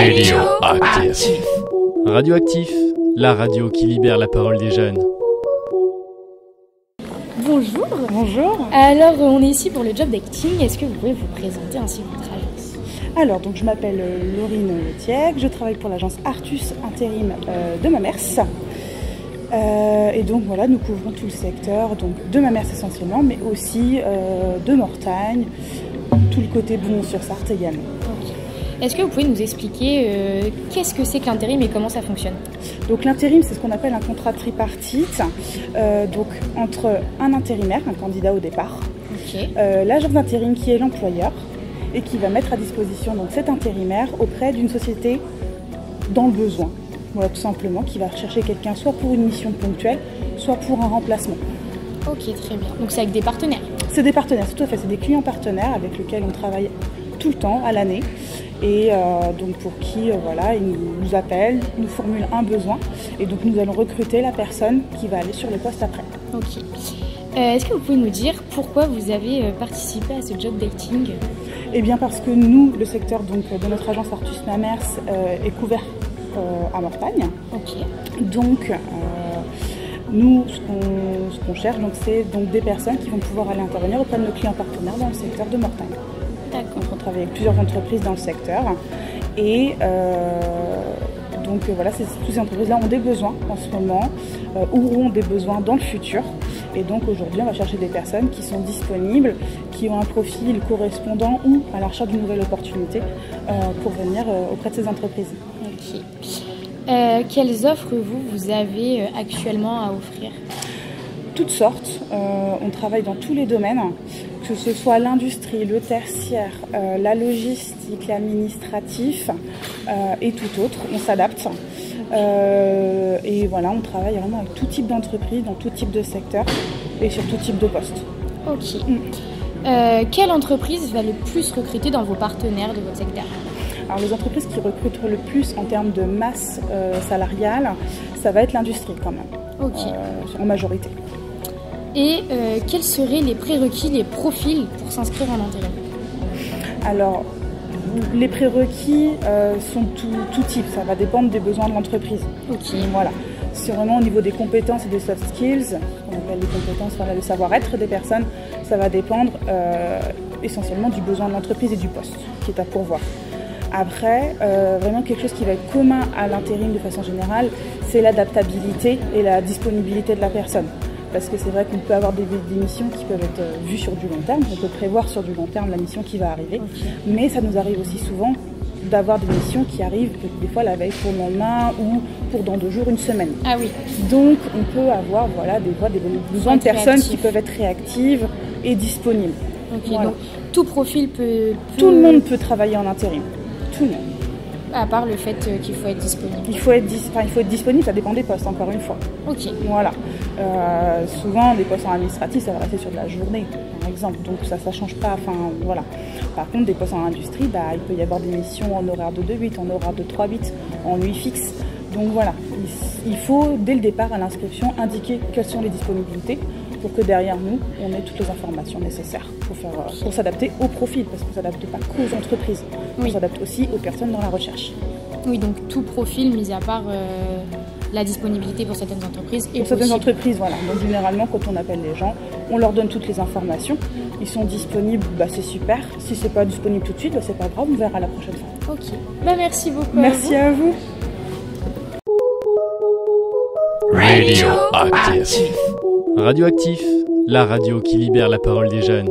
Radioactif. Radioactif, la radio qui libère la parole des jeunes. Bonjour. Bonjour. Alors, on est ici pour le job d'acting. Est-ce que vous pouvez vous présenter ainsi que votre agence ? Alors, donc, je m'appelle Laurine Letiègue. Je travaille pour l'agence Artus Intérim de Mamers. Et donc, voilà, nous couvrons tout le secteur donc, de Mamers essentiellement, mais aussi de Mortagne, tout le côté Boulogne-sur-Sarthe également. Okay. Est-ce que vous pouvez nous expliquer qu'est-ce que c'est que l'intérim et comment ça fonctionne ? Donc l'intérim, c'est ce qu'on appelle un contrat tripartite, donc entre un intérimaire, un candidat au départ, l'agence d'intérim qui est l'employeur et qui va mettre à disposition donc, cet intérimaire auprès d'une société dans le besoin. Voilà, tout simplement, qui va rechercher quelqu'un soit pour une mission ponctuelle, soit pour un remplacement. Ok, très bien. Donc c'est avec des partenaires ? C'est des partenaires, tout à fait. C'est des clients partenaires avec lesquels on travaille tout le temps, à l'année. Et donc pour qui, voilà, ils nous appellent, nous formulent un besoin. Et donc nous allons recruter la personne qui va aller sur le poste après. Ok. Est-ce que vous pouvez nous dire pourquoi vous avez participé à ce job d'acting ? Eh bien parce que nous, le secteur donc, de notre agence Artus Mamers est couvert à Mortagne. Ok. Donc nous, ce qu'on cherche, donc, c'est donc, des personnes qui vont pouvoir aller intervenir auprès de nos clients partenaires dans le secteur de Mortagne. D'accord. Donc on travaille avec plusieurs entreprises dans le secteur et donc voilà, toutes ces entreprises-là ont des besoins en ce moment, auront des besoins dans le futur. Et donc aujourd'hui, on va chercher des personnes qui sont disponibles, qui ont un profil correspondant ou à la recherche d'une nouvelle opportunité pour venir auprès de ces entreprises. Ok. Quelles offres vous avez actuellement à offrir ? Toutes sortes. On travaille dans tous les domaines, que ce soit l'industrie, le tertiaire, la logistique, l'administratif et tout autre. On s'adapte. Et voilà, on travaille vraiment avec tout type d'entreprise, dans tout type de secteur et sur tout type de poste. Ok. Quelle entreprise va le plus recruter dans vos partenaires de votre secteur ? Alors les entreprises qui recrutent le plus en termes de masse salariale, ça va être l'industrie quand même, en majorité. Et quels seraient les prérequis, les profils pour s'inscrire en intérim ? Alors, les prérequis sont tout type, ça va dépendre des besoins de l'entreprise. Ok. Voilà. C'est vraiment au niveau des compétences et des soft skills, on appelle les compétences, voilà, le savoir-être des personnes, ça va dépendre essentiellement du besoin de l'entreprise et du poste qui est à pourvoir. Après, vraiment quelque chose qui va être commun à l'intérim de façon générale, c'est l'adaptabilité et la disponibilité de la personne. Parce que c'est vrai qu'on peut avoir des missions qui peuvent être vues sur du long terme, on peut prévoir sur du long terme la mission qui va arriver, mais ça nous arrive aussi souvent d'avoir des missions qui arrivent des fois la veille pour le lendemain ou pour dans 2 jours, 1 semaine. Ah oui. Donc on peut avoir voilà, des besoins de personnes qui peuvent être réactives et disponibles. Ok, voilà. donc tout profil peut... Tout le monde peut travailler en intérim, tout le monde. À part le fait qu'il faut être disponible. Il faut être disponible, ça dépend des postes, encore une fois. Ok. Voilà. Souvent, des postes en administratif, ça va rester sur de la journée, par exemple. Donc ça ne change pas. Enfin, voilà. Par contre, des postes en industrie, il peut y avoir des missions en horaire de 2-8, en horaire de 3-8, en nuit fixe. Donc voilà. Il faut, dès le départ, à l'inscription, indiquer quelles sont les disponibilités pour que derrière nous, on ait toutes les informations nécessaires pour s'adapter au profil, parce qu'on ne s'adapte pas qu'aux entreprises, on s'adapte aussi aux personnes dans la recherche. Oui, donc tout profil, mis à part la disponibilité pour certaines entreprises. Pour certaines entreprises, voilà. Donc généralement, quand on appelle les gens, on leur donne toutes les informations. Ils sont disponibles, c'est super. Si c'est pas disponible tout de suite, c'est pas grave, on verra la prochaine fois. Ok. Merci beaucoup. Merci à vous. Radioactif. Radioactif, la radio qui libère la parole des jeunes.